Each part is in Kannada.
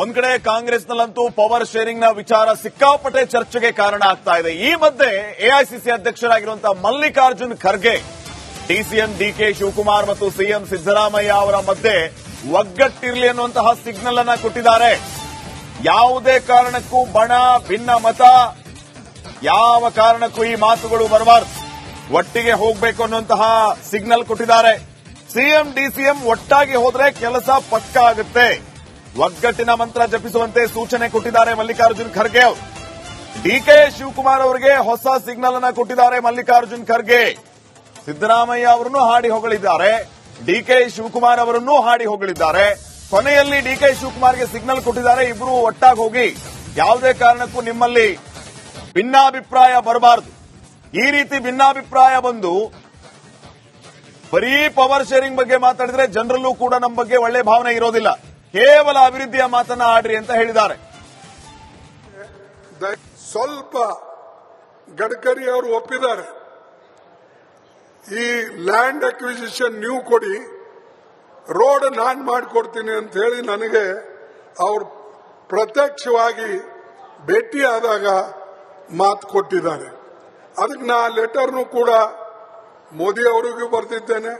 ಒಂದ್ ಕಡೆ ಕಾಂಗ್ರೆಸ್ನಲ್ಲಂತೂ ಪವರ್ ಶೇರಿಂಗ್ ನ ವಿಚಾರ ಸಿಕ್ಕಾಪಟ್ಟೆ ಚರ್ಚೆಗೆ ಕಾರಣ ಆಗ್ತಾ ಇದೆ. ಈ ಮಧ್ಯೆ ಎಐಸಿಸಿ ಅಧ್ಯಕ್ಷರಾಗಿರುವಂತಹ ಮಲ್ಲಿಕಾರ್ಜುನ್ ಖರ್ಗೆ, ಡಿಸಿಎಂ ಡಿಕೆ ಶಿವಕುಮಾರ್ ಮತ್ತು ಸಿಎಂ ಸಿದ್ದರಾಮಯ್ಯ ಅವರ ಮಧ್ಯೆ ಒಗ್ಗಟ್ಟಿರಲಿ ಅನ್ನುವಂತಹ ಸಿಗ್ನಲ್ ಅನ್ನ ಕೊಟ್ಟಿದ್ದಾರೆ. ಯಾವುದೇ ಕಾರಣಕ್ಕೂ ಬಣ ಭಿನ್ನ ಮತ ಯಾವ ಕಾರಣಕ್ಕೂ ಈ ಮಾತುಗಳು ಬರಬಾರದು, ಒಟ್ಟಿಗೆ ಹೋಗಬೇಕು ಅನ್ನುವಂತಹ ಸಿಗ್ನಲ್ ಕೊಟ್ಟಿದ್ದಾರೆ. ಸಿಎಂ ಡಿಸಿಎಂ ಒಟ್ಟಾಗಿ ಹೋದ್ರೆ ಕೆಲಸ ಪಕ್ಕಾ ಆಗುತ್ತೆ, ಒಗ್ಗಟ್ಟಿನ ಮಂತ್ರ ಜಪಿಸುವಂತೆ ಸೂಚನೆ ಕೊಟ್ಟಿದ್ದಾರೆ ಮಲ್ಲಿಕಾರ್ಜುನ್ ಖರ್ಗೆ ಅವರು. ಡಿಕೆ ಶಿವಕುಮಾರ್ ಅವರಿಗೆ ಹೊಸ ಸಿಗ್ನಲ್ ಅನ್ನ ಕೊಟ್ಟಿದ್ದಾರೆ ಮಲ್ಲಿಕಾರ್ಜುನ್ ಖರ್ಗೆ. ಸಿದ್ದರಾಮಯ್ಯ ಅವರನ್ನು ಹಾಡಿ ಹೊಗಳಿದ್ದಾರೆ, ಡಿಕೆ ಶಿವಕುಮಾರ್ ಅವರನ್ನು ಹಾಡಿ ಹೊಗಳಿದ್ದಾರೆ. ಕೊನೆಯಲ್ಲಿ ಡಿಕೆ ಶಿವಕುಮಾರ್ಗೆ ಸಿಗ್ನಲ್ ಕೊಟ್ಟಿದ್ದಾರೆ, ಇಬ್ರು ಒಟ್ಟಾಗಿ ಹೋಗಿ, ಯಾವುದೇ ಕಾರಣಕ್ಕೂ ನಿಮ್ಮಲ್ಲಿ ಭಿನ್ನಾಭಿಪ್ರಾಯ ಬರಬಾರದು. ಈ ರೀತಿ ಭಿನ್ನಾಭಿಪ್ರಾಯ ಬಂದು ಬರೀ ಪವರ್ ಶೇರಿಂಗ್ ಬಗ್ಗೆ ಮಾತಾಡಿದ್ರೆ ಜನರಲ್ಲೂ ಕೂಡ ನಮ್ಮ ಬಗ್ಗೆ ಒಳ್ಳೆ ಭಾವನೆ ಇರೋದಿಲ್ಲ, ಕೇವಲ ಅಭಿವೃದ್ಧಿಯ ಮಾತನ್ನ ಆಡ್ರಿ ಅಂತ ಹೇಳಿದ್ದಾರೆ. ಸ್ವಲ್ಪ ಗಡ್ಕರಿ ಅವರು ಒಪ್ಪಿದ್ದಾರೆ, ಈ ಲ್ಯಾಂಡ್ ಅಕ್ವಿಸಿಷನ್ ನೀವು ಕೊಡಿ, ರೋಡ್ ನಾನ್ ಮಾಡಿಕೊಡ್ತೀನಿ ಅಂತ ಹೇಳಿ ನನಗೆ ಅವರು ಪ್ರತ್ಯಕ್ಷವಾಗಿ ಭೇಟಿಯಾದಾಗ ಮಾತು ಕೊಟ್ಟಿದ್ದಾರೆ. ಅದಕ್ಕೆ ನಾ ಲೆಟರ್ನು ಕೂಡ ಮೋದಿ ಅವರಿಗೂ ಬರೆದಿದ್ದೇನೆ,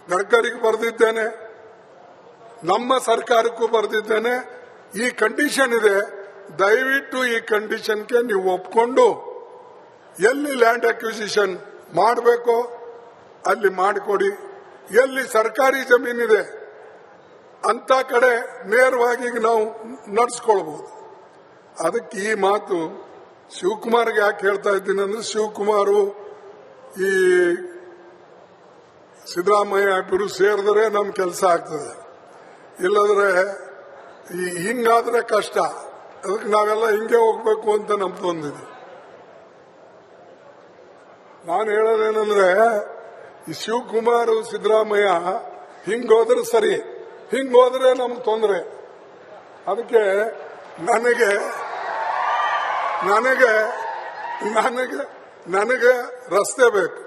ಗಡ್ಕರಿಗೆ ಬರೆದಿದ್ದೇನೆ, ನಮ್ಮ ಸರ್ಕಾರಕ್ಕೂ ಬರೆದಿದ್ದೇನೆ. ಈ ಕಂಡೀಷನ್ ಇದೆ, ದಯವಿಟ್ಟು ಈ ಕಂಡೀಷನ್ಗೆ ನೀವು ಒಪ್ಕೊಂಡು ಎಲ್ಲಿ ಲ್ಯಾಂಡ್ ಅಕ್ವಿಸಿಷನ್ ಮಾಡಬೇಕೋ ಅಲ್ಲಿ ಮಾಡಿಕೊಡಿ, ಎಲ್ಲಿ ಸರ್ಕಾರಿ ಜಮೀನಿದೆ ಅಂತ ಕಡೆ ನೇರವಾಗಿ ನಾವು ನಡೆಸ್ಕೊಳ್ಬಹುದು. ಅದಕ್ಕೆ ಈ ಮಾತು ಶಿವಕುಮಾರ್ಗೆ ಯಾಕೆ ಹೇಳ್ತಾ ಇದ್ದೀನಿ ಅಂದ್ರೆ, ಶಿವಕುಮಾರು ಈ ಸಿದ್ದರಾಮಯ್ಯ ಇಬ್ಬರು ಸೇರಿದ್ರೆ ನಮ್ ಕೆಲಸ ಆಗ್ತದೆ, ಇಲ್ಲದ್ರೆ ಹಿಂಗಾದ್ರೆ ಕಷ್ಟ. ಅದಕ್ಕೆ ನಾವೆಲ್ಲ ಹಿಂಗೆ ಹೋಗ್ಬೇಕು ಅಂತ ನಮ್ದೊಂದಿದೆ. ನಾನು ಹೇಳೋದೇನಂದ್ರೆ, ಈ ಶಿವಕುಮಾರ್ ಸಿದ್ದರಾಮಯ್ಯ ಹಿಂಗೋದ್ರೆ ಸರಿ, ಹಿಂಗೋದ್ರೆ ನಮ್ಗೆ ತೊಂದರೆ. ಅದಕ್ಕೆ ನನಗೆ ನನಗೆ ನನಗೆ ನನಗೆ ರಸ್ತೆ ಬೇಕು,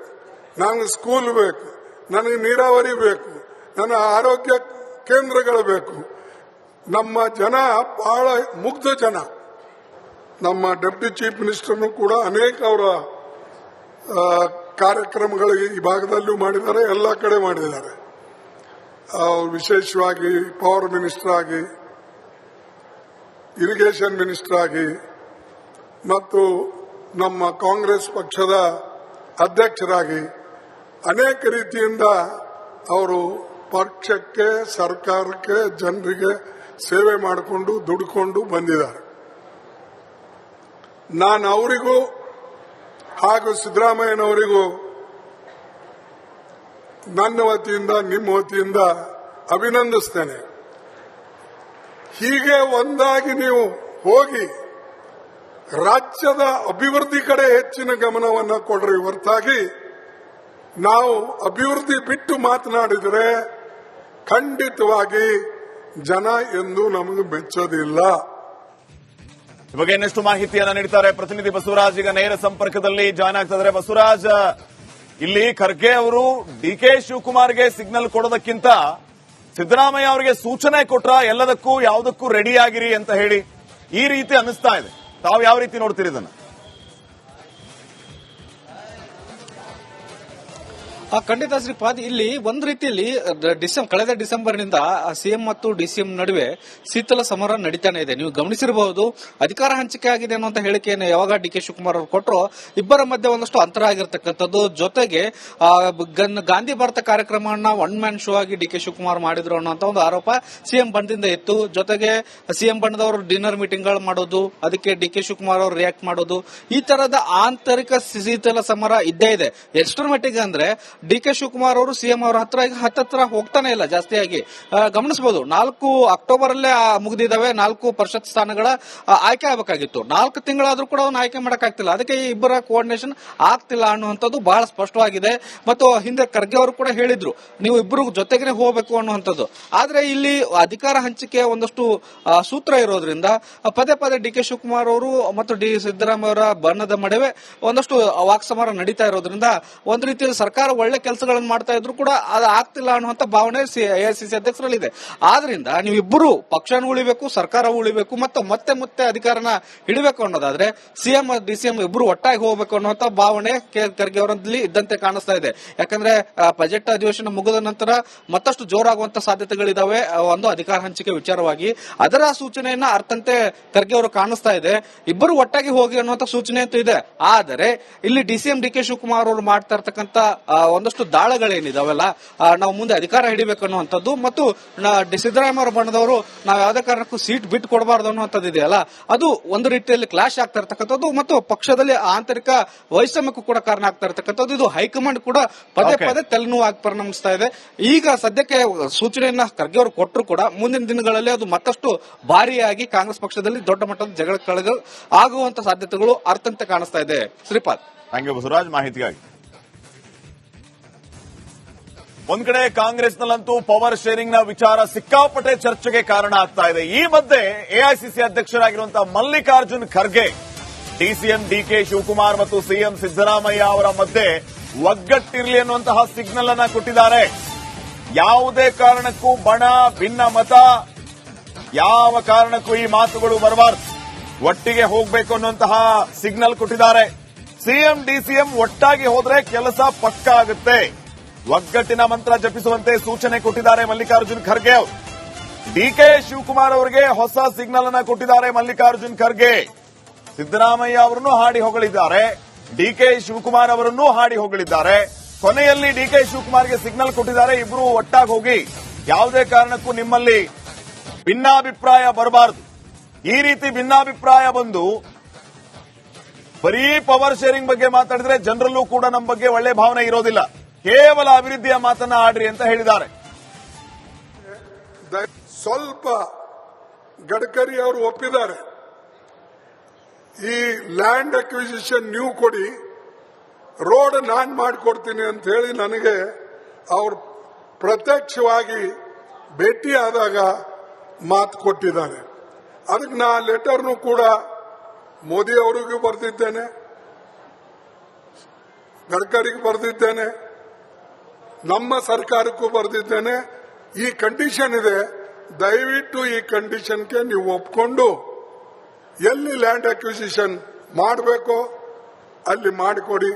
ನನಗೆ ಸ್ಕೂಲ್ ಬೇಕು, ನನಗೆ ನೀರಾವರಿ ಬೇಕು, ನನ್ನ ಆರೋಗ್ಯ ಕೇಂದ್ರಗಳು ಬೇಕು. ನಮ್ಮ ಜನ ಬಹಳ ಮುಗ್ಧ ಜನ. ನಮ್ಮ ಡೆಪ್ಟಿ ಚೀಫ್ ಮಿನಿಸ್ಟರ್ನು ಕೂಡ ಅನೇಕ ಅವರ ಕಾರ್ಯಕ್ರಮಗಳಿಗೆ ಈ ಭಾಗದಲ್ಲೂ ಮಾಡಿದ್ದಾರೆ, ಎಲ್ಲ ಕಡೆ ಮಾಡಿದ್ದಾರೆ. ವಿಶೇಷವಾಗಿ ಪವರ್ ಮಿನಿಸ್ಟರ್ ಆಗಿ, ಇರಿಗೇಷನ್ ಮಿನಿಸ್ಟರ್ ಆಗಿ ಮತ್ತು ನಮ್ಮ ಕಾಂಗ್ರೆಸ್ ಪಕ್ಷದ ಅಧ್ಯಕ್ಷರಾಗಿ ಅನೇಕ ರೀತಿಯಿಂದ ಅವರು ಪಕ್ಷಕ್ಕೆ, ಸರ್ಕಾರಕ್ಕೆ, ಜನರಿಗೆ ಸೇವೆ ಮಾಡಿಕೊಂಡು ದುಡ್ಕೊಂಡು ಬಂದಿದ್ದಾರೆ. ನಾನು ಅವರಿಗೂ ಹಾಗೂ ಸಿದ್ದರಾಮಯ್ಯನವರಿಗೂ ನನ್ನ ವತಿಯಿಂದ, ನಿಮ್ಮ ವತಿಯಿಂದ ಅಭಿನಂದಿಸ್ತೇನೆ. ಹೀಗೆ ಒಂದಾಗಿ ನೀವು ಹೋಗಿ ರಾಜ್ಯದ ಅಭಿವೃದ್ಧಿ ಕಡೆ ಹೆಚ್ಚಿನ ಗಮನವನ್ನು ಕೊಡ್ರಿ ಹೊರತಾಗಿ ನಾವು ಅಭಿವೃದ್ಧಿ ಬಿಟ್ಟು ಮಾತನಾಡಿದರೆ ಖಂಡಿತವಾಗಿ ಜನ ಎಂದು ನಮಗೆ ಮೆಚ್ಚೋದಿಲ್ಲ. ಈ ಬಗ್ಗೆ ಇನ್ನಷ್ಟು ಮಾಹಿತಿಯನ್ನ ನೀಡ್ತಾರೆ ಪ್ರತಿನಿಧಿ ಬಸವರಾಜ್. ಈಗ ನೇರ ಸಂಪರ್ಕದಲ್ಲಿ ಜಾಯ್ನ್ ಆಗ್ತಿದ್ದಾರೆ. ಬಸವರಾಜ್, ಇಲ್ಲಿ ಖರ್ಗೆ ಅವರು ಡಿಕೆ ಶಿವಕುಮಾರ್ಗೆ ಸಿಗ್ನಲ್ ಕೊಡೋದಕ್ಕಿಂತ ಸಿದ್ದರಾಮಯ್ಯ ಅವರಿಗೆ ಸೂಚನೆ ಕೊಟ್ರ ಎಲ್ಲದಕ್ಕೂ ಯಾವುದಕ್ಕೂ ರೆಡಿ ಆಗಿರಿ ಅಂತ ಹೇಳಿ, ಈ ರೀತಿ ಅನಿಸ್ತಾ ಇದೆ. ತಾವು ಯಾವ ರೀತಿ ನೋಡ್ತೀರಿ ಇದನ್ನ? ಖಂಡಿತ ಶ್ರೀಪಾದ್, ಇಲ್ಲಿ ಒಂದು ರೀತಿಯಲ್ಲಿ ಕಳೆದ ಡಿಸೆಂಬರ್ನಿಂದ ಸಿಎಂ ಮತ್ತು ಡಿಸಿಎಂ ನಡುವೆ ಶೀತಲ ಸಮರ ನಡೀತಾನೆ ಇದೆ. ನೀವು ಗಮನಿಸಿರಬಹುದು, ಅಧಿಕಾರ ಹಂಚಿಕೆ ಆಗಿದೆ ಅನ್ನುವಂತ ಹೇಳಿಕೆಯನ್ನು ಯಾವಾಗ ಡಿಕೆ ಶಿವಕುಮಾರ್ ಅವರು ಕೊಟ್ಟರು, ಇಬ್ಬರ ಮಧ್ಯೆ ಒಂದಷ್ಟು ಅಂತರ ಆಗಿರತಕ್ಕಂಥದ್ದು. ಜೊತೆಗೆ ಗಾಂಧಿ ಭಾರತ ಕಾರ್ಯಕ್ರಮವನ್ನ ಒನ್ ಮ್ಯಾನ್ ಶೋ ಆಗಿ ಡಿಕೆ ಶಿವಕುಮಾರ್ ಮಾಡಿದ್ರು ಅನ್ನುವಂತ ಒಂದು ಆರೋಪ ಸಿಎಂ ಬಣದಿಂದ ಇತ್ತು. ಜೊತೆಗೆ ಸಿಎಂ ಬಣದವರು ಡಿನ್ನರ್ ಮೀಟಿಂಗ್ ಗಳು ಮಾಡೋದು, ಅದಕ್ಕೆ ಡಿಕೆ ಶಿವಕುಮಾರ್ ಅವರು ರಿಯಾಕ್ಟ್ ಮಾಡೋದು, ಈ ತರದ ಆಂತರಿಕ ಶೀತಲ ಸಮರ ಇದ್ದೇ ಇದೆ. ಎಷ್ಟರ ಮಟ್ಟಿಗೆ ಅಂದ್ರೆ ಡಿಕೆ ಶಿವಕುಮಾರ್ ಅವರು ಸಿಎಂ ಅವರ ಹತ್ತಿರ ಹೋಗ್ತಾನೆ ಇಲ್ಲ ಜಾಸ್ತಿಯಾಗಿ. ಗಮನಿಸಬಹುದು, 4 ಅಕ್ಟೋಬರ್ ಅಲ್ಲೇ ಮುಗಿದಿದ್ದಾವೆ. 4 ಪರಿಷತ್ ಸ್ಥಾನಗಳ ಆಯ್ಕೆ ಆಗಬೇಕಾಗಿತ್ತು. 4 ತಿಂಗಳಾದ್ರೂ ಕೂಡ ಅವನ್ನ ಆಯ್ಕೆ ಮಾಡಕ್ಕಾಗ್ತಿಲ್ಲ. ಅದಕ್ಕೆ ಈ ಇಬ್ಬರ ಕೋಆರ್ಡಿನೇಷನ್ ಆಗ್ತಿಲ್ಲ ಅನ್ನುವಂಥದ್ದು ಬಹಳ ಸ್ಪಷ್ಟವಾಗಿದೆ. ಮತ್ತು ಹಿಂದೆ ಖರ್ಗೆ ಅವರು ಕೂಡ ಹೇಳಿದ್ರು, ನೀವು ಇಬ್ಬರು ಜೊತೆಗೇ ಹೋಗಬೇಕು ಅನ್ನುವಂಥದ್ದು. ಆದ್ರೆ ಇಲ್ಲಿ ಅಧಿಕಾರ ಹಂಚಿಕೆ ಒಂದಷ್ಟು ಸೂತ್ರ ಇರೋದ್ರಿಂದ ಪದೇ ಪದೇ ಡಿಕೆ ಶಿವಕುಮಾರ್ ಅವರು ಮತ್ತು ಸಿದ್ದರಾಮಯ್ಯ ಅವರ ಬಣ್ಣದ ನಡುವೆ ಒಂದಷ್ಟು ವಾಕ್ಸಮರ ನಡೀತಾ ಇರೋದ್ರಿಂದ ಒಂದು ರೀತಿಯಲ್ಲಿ ಸರ್ಕಾರ ಒಳ್ಳೆ ಕೆಲಸಗಳನ್ನು ಮಾಡ್ತಾ ಇದ್ರು ಕೂಡ ಅದು ಆಗ್ತಿಲ್ಲ ಅನ್ನುವಂತ ಭಾವನೆ ಎಐಸಿಸಿ ಅಧ್ಯಕ್ಷರಲ್ಲಿದೆ. ಆದ್ರಿಂದ ನೀವಿಬ್ಬರು ಪಕ್ಷನ ಉಳಿಬೇಕು, ಸರ್ಕಾರ ಉಳಿಬೇಕು ಮತ್ತು ಮತ್ತೆ ಮತ್ತೆ ಅಧಿಕಾರನ ಹಿಡಿಬೇಕು ಅನ್ನೋದಾದ್ರೆ ಸಿಎಂ ಡಿಸಿಎಂ ಇಬ್ಬರು ಒಟ್ಟಾಗಿ ಹೋಗಬೇಕು ಅನ್ನುವಂತ ಭಾವನೆ ಖರ್ಗೆ ಅವರಲ್ಲಿ ಇದ್ದಂತೆ ಕಾಣಿಸ್ತಾ ಇದೆ. ಯಾಕಂದ್ರೆ ಬಜೆಟ್ ಅಧಿವೇಶನ ಮುಗಿದ ನಂತರ ಮತ್ತಷ್ಟು ಜೋರಾಗುವಂತ ಸಾಧ್ಯತೆಗಳಿದಾವೆ ಒಂದು ಅಧಿಕಾರ ಹಂಚಿಕೆ ವಿಚಾರವಾಗಿ. ಅದರ ಸೂಚನೆಯನ್ನ ಅರ್ಥಂತೆ ಖರ್ಗೆ ಅವರು ಕಾಣಿಸ್ತಾ ಇದೆ. ಇಬ್ಬರು ಒಟ್ಟಾಗಿ ಹೋಗಿ ಅನ್ನುವಂತ ಸೂಚನೆ ಅಂತೂ ಇದೆ. ಆದರೆ ಇಲ್ಲಿ ಡಿಸಿಎಂ ಡಿಕೆ ಶಿವಕುಮಾರ್ ಅವರು ಮಾಡ್ತಾ ಇರ್ತಕ್ಕಂಥ ಒಂದಷ್ಟು ದಾಳಗಳೇನಿದಾವಲ್ಲ, ನಾವು ಮುಂದೆ ಅಧಿಕಾರ ಹಿಡಿಬೇಕು ಅನ್ನುವಂಥದ್ದು ಮತ್ತು ಸಿದ್ದರಾಮಯ್ಯ ಅವರ ಬಣ್ಣದವರು ನಾವು ಯಾವುದೇ ಕಾರಣಕ್ಕೂ ಸೀಟ್ ಬಿಟ್ಟು ಕೊಡಬಾರ್ದು ಅನ್ನುವಂಥದ್ದು ಇದೆಯಲ್ಲ, ಅದು ಒಂದು ರೀತಿಯಲ್ಲಿ ಕ್ಲಾಶ್ ಆಗ್ತಾ ಇರ್ತಕ್ಕಂಥದ್ದು ಮತ್ತು ಪಕ್ಷದಲ್ಲಿ ಆಂತರಿಕ ವೈಷಮ್ಯಕ್ಕೂ ಕೂಡ ಕಾರಣ ಆಗ್ತಾ ಇರ್ತಕ್ಕಂಥದ್ದು. ಇದು ಹೈಕಮಾಂಡ್ ಕೂಡ ಪದೇ ಪದೇ ತಲೆನೋವಾಗಿ ಪರಿಣಮಿಸ್ತಾ ಇದೆ. ಈಗ ಸದ್ಯಕ್ಕೆ ಸೂಚನೆಯನ್ನ ಖರ್ಗೆ ಅವರು ಕೊಟ್ಟರು ಕೂಡ ಮುಂದಿನ ದಿನಗಳಲ್ಲಿ ಅದು ಮತ್ತಷ್ಟು ಭಾರಿಯಾಗಿ ಕಾಂಗ್ರೆಸ್ ಪಕ್ಷದಲ್ಲಿ ದೊಡ್ಡ ಮಟ್ಟದ ಜಗಳ ಆಗುವಂತ ಸಾಧ್ಯತೆಗಳು ಅರ್ಥಂತೆ ಕಾಣಿಸ್ತಾ ಇದೆ. ಶ್ರೀಪಾದ್, ಥ್ಯಾಂಕ್ ಯು ಬಸವರಾಜ್ ಮಾಹಿತಿಗಾಗಿ. ಒಂದ್ ಕಡೆ ಕಾಂಗ್ರೆಸ್ನಲ್ಲಂತೂ ಪವರ್ ಶೇರಿಂಗ್ ನ ವಿಚಾರ ಸಿಕ್ಕಾಪಟ್ಟೆ ಚರ್ಚೆಗೆ ಕಾರಣ ಆಗ್ತಾ ಇದೆ. ಈ ಮಧ್ಯೆ ಎಐಸಿಸಿ ಅಧ್ಯಕ್ಷರಾಗಿರುವಂತಹ ಮಲ್ಲಿಕಾರ್ಜುನ್ ಖರ್ಗೆ ಡಿಸಿಎಂ ಡಿಕೆ ಶಿವಕುಮಾರ್ ಮತ್ತು ಸಿಎಂ ಸಿದ್ದರಾಮಯ್ಯ ಅವರ ಮಧ್ಯೆ ಒಗ್ಗಟ್ಟಿರ್ಲಿ ಅನ್ನುವಂತಹ ಸಿಗ್ನಲ್ ಅನ್ನ ಕೊಟ್ಟಿದ್ದಾರೆ. ಯಾವುದೇ ಕಾರಣಕ್ಕೂ ಬಣ ಭಿನ್ನ ಮತ ಯಾವ ಕಾರಣಕ್ಕೂ ಈ ಮಾತುಗಳು ಬರಬಾರದು, ಒಟ್ಟಿಗೆ ಹೋಗಬೇಕು ಅನ್ನುವಂತಹ ಸಿಗ್ನಲ್ ಕೊಟ್ಟಿದ್ದಾರೆ. ಸಿಎಂ ಡಿಸಿಎಂ ಒಟ್ಟಾಗಿ ಹೋದ್ರೆ ಕೆಲಸ ಪಕ್ಕಾ ಆಗುತ್ತೆ, ಒಗ್ಗಟ್ಟಿನ ಮಂತ್ರ ಜಪಿಸುವಂತೆ ಸೂಚನೆ ಕೊಟ್ಟಿದ್ದಾರೆ ಮಲ್ಲಿಕಾರ್ಜುನ್ ಖರ್ಗೆ ಅವರು. ಡಿಕೆ ಶಿವಕುಮಾರ್ ಅವರಿಗೆ ಹೊಸ ಸಿಗ್ನಲ್ ಅನ್ನ ಕೊಟ್ಟಿದ್ದಾರೆ ಮಲ್ಲಿಕಾರ್ಜುನ್ ಖರ್ಗೆ. ಸಿದ್ದರಾಮಯ್ಯ ಅವರನ್ನು ಹಾಡಿ ಹೊಗಳಿದ್ದಾರೆ, ಡಿಕೆ ಶಿವಕುಮಾರ್ ಅವರನ್ನು ಹಾಡಿ ಹೊಗಳಿದ್ದಾರೆ. ಕೊನೆಯಲ್ಲಿ ಡಿಕೆ ಶಿವಕುಮಾರ್ಗೆ ಸಿಗ್ನಲ್ ಕೊಟ್ಟಿದ್ದಾರೆ, ಇಬ್ರು ಒಟ್ಟಾಗಿ ಹೋಗಿ, ಯಾವುದೇ ಕಾರಣಕ್ಕೂ ನಿಮ್ಮಲ್ಲಿ ಭಿನ್ನಾಭಿಪ್ರಾಯ ಬರಬಾರದು. ಈ ರೀತಿ ಭಿನ್ನಾಭಿಪ್ರಾಯ ಬಂದು ಬರೀ ಪವರ್ ಶೇರಿಂಗ್ ಬಗ್ಗೆ ಮಾತಾಡಿದ್ರೆ ಜನರಲ್ಲೂ ಕೂಡ ನಮ್ಮ ಬಗ್ಗೆ ಒಳ್ಳೆ ಭಾವನೆ ಇರೋದಿಲ್ಲ, ಕೇವಲ ಅಭಿವೃದ್ಧಿಯ ಮಾತನ್ನ ಆಡ್ರಿ ಅಂತ ಹೇಳಿದ್ದಾರೆ. ಸ್ವಲ್ಪ ಗಡ್ಕರಿ ಅವರು ಒಪ್ಪಿದ್ದಾರೆ, ಈ ಲ್ಯಾಂಡ್ ಅಕ್ವಿಸಿಷನ್ ನೀವು ಕೊಡಿ, ರೋಡ್ ನಾನ್ ಮಾಡಿಕೊಡ್ತೀನಿ ಅಂತ ಹೇಳಿ ನನಗೆ ಅವರು ಪ್ರತ್ಯಕ್ಷವಾಗಿ ಭೇಟಿಯಾದಾಗ ಮಾತು ಕೊಟ್ಟಿದ್ದಾರೆ. ಅದಕ್ಕೆ ನಾ ಲೆಟರ್ನು ಕೂಡ ಮೋದಿ ಅವರಿಗೂ ಬರೆದಿದ್ದೇನೆ, ಗಡ್ಕರಿಗೆ ಬರೆದಿದ್ದೇನೆ, ನಮ್ಮ ಸರ್ಕಾರಕ್ಕೂ ಬರೆದಿದ್ದೇನೆ. ಈ ಕಂಡೀಷನ್ ಇದೆ, ದಯವಿಟ್ಟು ಈ ಕಂಡೀಷನ್ಗೆ ನೀವು ಒಪ್ಕೊಂಡು ಎಲ್ಲಿ ಲ್ಯಾಂಡ್ ಅಕ್ವಿಸಿಷನ್ ಮಾಡಬೇಕೋ ಅಲ್ಲಿ ಮಾಡಿಕೊಡಿ,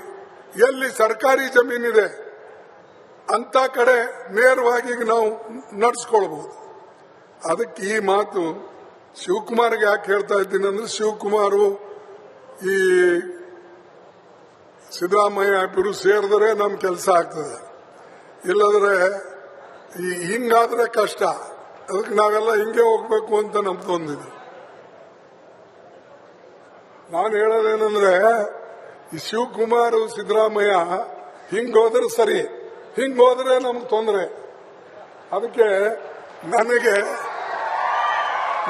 ಎಲ್ಲಿ ಸರ್ಕಾರಿ ಜಮೀನಿದೆ ಅಂತ ಕಡೆ ನೇರವಾಗಿ ನಾವು ನಡೆಸ್ಕೊಳ್ಬಹುದು. ಅದಕ್ಕೆ ಈ ಮಾತು ಶಿವಕುಮಾರ್ಗೆ ಯಾಕೆ ಹೇಳ್ತಾ ಇದ್ದೀನಿ ಅಂದ್ರೆ, ಶಿವಕುಮಾರ್ ಈ ಸಿದ್ದರಾಮಯ್ಯ ಇಬ್ಬರು ಸೇರಿದ್ರೆ ನಮ್ಮ ಕೆಲಸ ಆಗ್ತದೆ, ಇಲ್ಲದ್ರೆ ಹಿಂಗಾದ್ರೆ ಕಷ್ಟ. ಅದಕ್ಕೆ ನಾವೆಲ್ಲ ಹಿಂಗೆ ಹೋಗ್ಬೇಕು ಅಂತ ನಮ್ದೊಂದಿದೆ. ನಾನು ಹೇಳೋದೇನಂದ್ರೆ, ಈ ಶಿವಕುಮಾರ್ ಸಿದ್ದರಾಮಯ್ಯ ಹಿಂಗೋದ್ರೆ ಸರಿ, ಹಿಂಗೋದ್ರೆ ನಮ್ಗೆ ತೊಂದರೆ. ಅದಕ್ಕೆ ನನಗೆ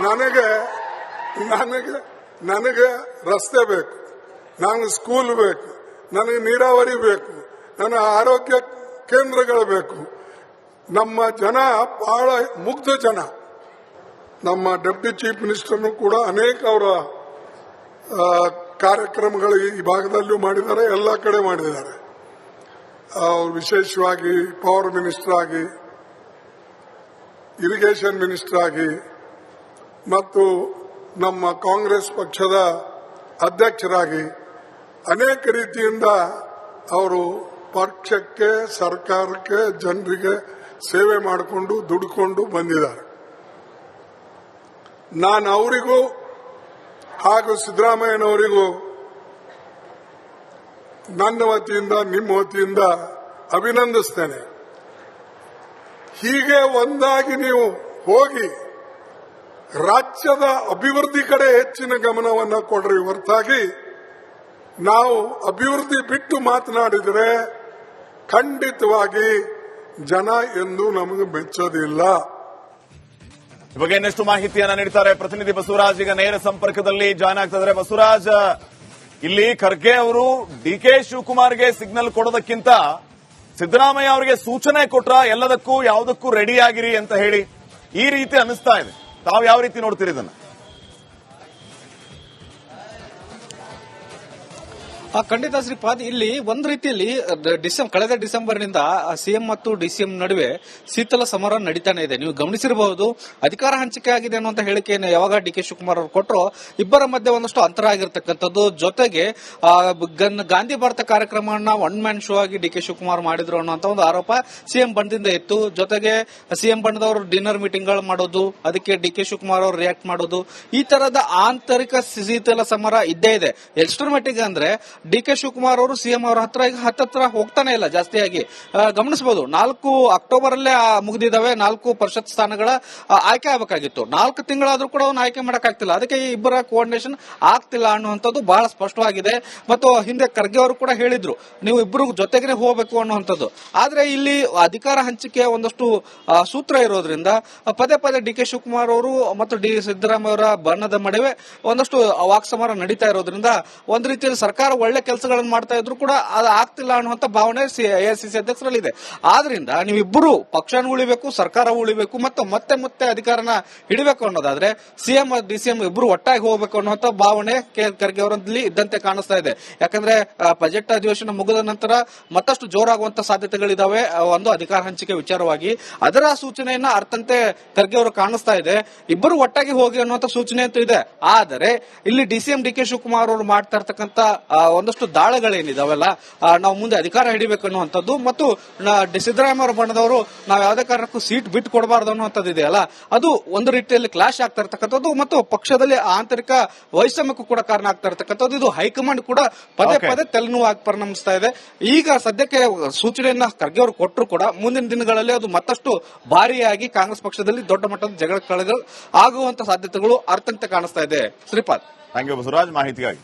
ನನಗೆ ನನಗೆ ನನಗೆ ರಸ್ತೆ ಬೇಕು, ನನಗೆ ಸ್ಕೂಲ್ ಬೇಕು, ನನಗೆ ನೀರಾವರಿ ಬೇಕು, ನನಗೆ ಆರೋಗ್ಯ ಕೇಂದ್ರಗಳು ಬೇಕು. ನಮ್ಮ ಜನ ಬಹಳ ಮುಗ್ಧ ಜನ. ನಮ್ಮ ಡೆಪ್ಟಿ ಚೀಫ್ ಮಿನಿಸ್ಟರ್ನು ಕೂಡ ಅನೇಕ ಅವರ ಕಾರ್ಯಕ್ರಮಗಳು ಈ ಭಾಗದಲ್ಲೂ ಮಾಡಿದ್ದಾರೆ, ಎಲ್ಲ ಕಡೆ ಮಾಡಿದ್ದಾರೆ. ವಿಶೇಷವಾಗಿ ಪವರ್ ಮಿನಿಸ್ಟರ್ ಆಗಿ, ಇರಿಗೇಷನ್ ಮಿನಿಸ್ಟರ್ ಆಗಿ ಮತ್ತು ನಮ್ಮ ಕಾಂಗ್ರೆಸ್ ಪಕ್ಷದ ಅಧ್ಯಕ್ಷರಾಗಿ ಅನೇಕ ರೀತಿಯಿಂದ ಅವರು ಪಕ್ಷಕ್ಕೆ, ಸರ್ಕಾರಕ್ಕೆ, ಜನರಿಗೆ ಸೇವೆ ಮಾಡಿಕೊಂಡು ದುಡ್ಕೊಂಡು ಬಂದಿದ್ದಾರೆ. ನಾನು ಅವರಿಗೂ ಹಾಗೂ ಸಿದ್ದರಾಮಯ್ಯನವರಿಗೂ ನನ್ನ ವತಿಯಿಂದ, ನಿಮ್ಮ ವತಿಯಿಂದ ಅಭಿನಂದಿಸ್ತೇನೆ. ಹೀಗೆ ಒಂದಾಗಿ ನೀವು ಹೋಗಿ ರಾಜ್ಯದ ಅಭಿವೃದ್ಧಿ ಕಡೆ ಹೆಚ್ಚಿನ ಗಮನವನ್ನು ಕೊಡ್ರಿ ಹೊರತಾಗಿ ನಾವು ಅಭಿವೃದ್ಧಿ ಬಿಟ್ಟು ಮಾತನಾಡಿದರೆ ಖಂಡಿತವಾಗಿ ಜನ ಎಂದು ನಮಗೆ ಮೆಚ್ಚೋದಿಲ್ಲ. ಈ ಬಗ್ಗೆ ಇನ್ನಷ್ಟು ಮಾಹಿತಿಯನ್ನ ನೀಡ್ತಾರೆ ಪ್ರತಿನಿಧಿ ಬಸವರಾಜ್. ಈಗ ನೇರ ಸಂಪರ್ಕದಲ್ಲಿ ಜಾಯ್ನ್ ಆಗ್ತಿದ್ದಾರೆ. ಬಸವರಾಜ್, ಇಲ್ಲಿ ಖರ್ಗೆ ಅವರು ಡಿಕೆ ಶಿವಕುಮಾರ್ಗೆ ಸಿಗ್ನಲ್ ಕೊಡೋದಕ್ಕಿಂತ ಸಿದ್ದರಾಮಯ್ಯ ಅವರಿಗೆ ಸೂಚನೆ ಕೊಟ್ರ ಎಲ್ಲದಕ್ಕೂ ಯಾವುದಕ್ಕೂ ರೆಡಿ ಆಗಿರಿ ಅಂತ ಹೇಳಿ ಈ ರೀತಿ ಅನಿಸ್ತಾ ಇದೆ. ತಾವು ಯಾವ ರೀತಿ ನೋಡ್ತೀರಿ ಇದನ್ನ? ಖಂಡಿತ ಶ್ರೀಪಾದ್, ಇಲ್ಲಿ ಒಂದ್ ರೀತಿಯಲ್ಲಿ ಕಳೆದ ಡಿಸೆಂಬರ್ನಿಂದ ಸಿಎಂ ಮತ್ತು ಡಿಸಿಎಂ ನಡುವೆ ಶೀತಲ ಸಮರ ನಡೀತಾನೆ ಇದೆ. ನೀವು ಗಮನಿಸಿರಬಹುದು, ಅಧಿಕಾರ ಹಂಚಿಕೆ ಆಗಿದೆ ಅನ್ನುವಂತ ಹೇಳಿಕೆಯನ್ನು ಯಾವಾಗ ಡಿ ಕೆ ಶಿವಕುಮಾರ್ ಅವರು ಕೊಟ್ಟರು, ಇಬ್ಬರ ಮಧ್ಯೆ ಒಂದಷ್ಟು ಅಂತರ ಆಗಿರ್ತಕ್ಕಂಥದ್ದು. ಜೊತೆಗೆ ಗಾಂಧಿ ಭಾರತ ಕಾರ್ಯಕ್ರಮವನ್ನ ಒನ್ ಮ್ಯಾನ್ ಶೋ ಆಗಿ ಡಿ ಕೆ ಶಿವಕುಮಾರ್ ಮಾಡಿದ್ರು ಅನ್ನುವಂತ ಒಂದು ಆರೋಪ ಸಿಎಂ ಬಣದಿಂದ ಇತ್ತು. ಜೊತೆಗೆ ಸಿಎಂ ಬಣದವರು ಡಿನ್ನರ್ ಮೀಟಿಂಗ್ ಗಳು ಮಾಡೋದು, ಅದಕ್ಕೆ ಡಿ ಕೆ ಶಿವಕುಮಾರ್ ಅವರು ರಿಯಾಕ್ಟ್ ಮಾಡೋದು, ಈ ತರದ ಆಂತರಿಕ ಶೀತಲ ಸಮರ ಇದ್ದೇ ಇದೆ. ಎಷ್ಟರ ಮಟ್ಟಿಗೆ ಅಂದ್ರೆ ಡಿ ಕೆ ಶಿವಕುಮಾರ್ ಅವರು ಸಿಎಂ ಅವರ ಹತ್ರ ಹೋಗ್ತಾನೆ ಇಲ್ಲ ಜಾಸ್ತಿಯಾಗಿ. ಗಮನಿಸಬಹುದು, 4 ಅಕ್ಟೋಬರ್ ಅಲ್ಲೇ ಮುಗಿದಿದ್ದಾವೆ. 4 ಪರಿಷತ್ ಸ್ಥಾನಗಳ ಆಯ್ಕೆ ಆಗಬೇಕಾಗಿತ್ತು. 4 ತಿಂಗಳಾದ್ರೂ ಕೂಡ ಅವ್ನು ಆಯ್ಕೆ ಮಾಡಕ್ಕಾಗ್ತಿಲ್ಲ. ಅದಕ್ಕೆ ಈ ಇಬ್ಬರ ಕೋಆರ್ಡಿನೇಷನ್ ಆಗ್ತಿಲ್ಲ ಅನ್ನುವಂಥದ್ದು ಬಹಳ ಸ್ಪಷ್ಟವಾಗಿದೆ. ಮತ್ತು ಹಿಂದೆ ಖರ್ಗೆ ಅವರು ಕೂಡ ಹೇಳಿದ್ರು, ನೀವು ಇಬ್ಬರು ಜೊತೆಗೆ ಹೋಗಬೇಕು ಅನ್ನುವಂಥದ್ದು. ಆದ್ರೆ ಇಲ್ಲಿ ಅಧಿಕಾರ ಹಂಚಿಕೆಯ ಒಂದಷ್ಟು ಸೂತ್ರ ಇರೋದ್ರಿಂದ ಪದೇ ಪದೇ ಡಿ ಕೆ ಶಿವಕುಮಾರ್ ಅವರು ಮತ್ತು ಡಿ ಸಿದ್ದರಾಮಯ್ಯ ಅವರ ಬಣ್ಣದ ನಡುವೆ ಒಂದಷ್ಟು ವಾಕ್ಸಮರ ನಡೀತಾ ಇರೋದ್ರಿಂದ ಒಂದ್ ರೀತಿಯಲ್ಲಿ ಸರ್ಕಾರ ಒಳ್ಳೆ ಕೆಲಸಗಳನ್ನು ಮಾಡ್ತಾ ಇದ್ರು ಕೂಡ ಅದು ಆಗ್ತಿಲ್ಲ ಅನ್ನುವಂತ ಭಾವನೆ ಎಐಸಿಸಿ ಅಧ್ಯಕ್ಷರಲ್ಲಿದೆ. ಆದ್ರಿಂದ ನೀವಿಬ್ಬರು ಪಕ್ಷನ ಉಳಿಬೇಕು, ಸರ್ಕಾರ ಉಳಿಬೇಕು ಮತ್ತು ಮತ್ತೆ ಅಧಿಕಾರನ ಹಿಡಿಬೇಕು ಅನ್ನೋದಾದ್ರೆ ಸಿಎಂ ಡಿಸಿಎಂ ಇಬ್ಬರು ಒಟ್ಟಾಗಿ ಹೋಗಬೇಕು ಅನ್ನುವಂತ ಭಾವನೆ ಖರ್ಗೆ ಅವರಲ್ಲಿ ಇದ್ದಂತೆ ಕಾಣಿಸ್ತಾ ಇದೆ. ಯಾಕಂದ್ರೆ ಬಜೆಟ್ ಅಧಿವೇಶನ ಮುಗಿದ ನಂತರ ಮತ್ತಷ್ಟು ಜೋರಾಗುವಂತ ಸಾಧ್ಯತೆಗಳಿದಾವೆ ಒಂದು ಅಧಿಕಾರ ಹಂಚಿಕೆ ವಿಚಾರವಾಗಿ. ಅದರ ಸೂಚನೆಯನ್ನ ಅರ್ಥಂತೆ ಖರ್ಗೆ ಅವರು ಕಾಣಿಸ್ತಾ ಇದೆ. ಇಬ್ಬರು ಒಟ್ಟಾಗಿ ಹೋಗಿ ಅನ್ನುವಂತ ಸೂಚನೆ ಅಂತೂ ಇದೆ. ಆದರೆ ಇಲ್ಲಿ ಡಿಸಿಎಂ ಡಿ ಕೆ ಶಿವಕುಮಾರ್ ಅವರು ಮಾಡ್ತಾ ಇರ್ತಕ್ಕಂಥ ಒಂದಷ್ಟು ದಾಳಗಳೇನಿದಾವಲ್ಲ, ನಾವು ಮುಂದೆ ಅಧಿಕಾರ ಹಿಡಿಬೇಕು ಅನ್ನುವಂಥದ್ದು ಮತ್ತು ಸಿದ್ದರಾಮಯ್ಯ ಅವರ ಬಣ್ಣದವರು ನಾವು ಯಾವುದೇ ಕಾರಣಕ್ಕೂ ಸೀಟ್ ಬಿಟ್ಟು ಕೊಡಬಾರದು ಅನ್ನುವಂಥದ್ದು ಇದೆಯಲ್ಲ, ಅದು ಒಂದು ರೀತಿಯಲ್ಲಿ ಕ್ಲಾಶ್ ಆಗ್ತಾ ಇರ್ತಕ್ಕಂಥದ್ದು ಮತ್ತು ಪಕ್ಷದಲ್ಲಿ ಆಂತರಿಕ ವೈಷಮ್ಯಕ್ಕೂ ಕೂಡ ಕಾರಣ ಆಗ್ತಾ ಇರ್ತಕ್ಕಂಥದ್ದು. ಇದು ಹೈಕಮಾಂಡ್ ಕೂಡ ಪದೇ ತಲೆನೋವಾಗಿ ಪರಿಣಮಿಸ್ತಾ ಇದೆ. ಈಗ ಸದ್ಯಕ್ಕೆ ಸೂಚನೆಯನ್ನ ಖರ್ಗೆ ಅವರು ಕೊಟ್ಟರು ಕೂಡ ಮುಂದಿನ ದಿನಗಳಲ್ಲಿ ಅದು ಮತ್ತಷ್ಟು ಭಾರಿಯಾಗಿ ಕಾಂಗ್ರೆಸ್ ಪಕ್ಷದಲ್ಲಿ ದೊಡ್ಡ ಮಟ್ಟದ ಜಗಳ ಆಗುವಂತ ಸಾಧ್ಯತೆಗಳು ಅರ್ಥಂತೆ ಕಾಣಿಸ್ತಾ ಇದೆ. ಶ್ರೀಪಾದ್, ಥ್ಯಾಂಕ್ ಯು ಬಸವರಾಜ್ ಮಾಹಿತಿಗಾಗಿ.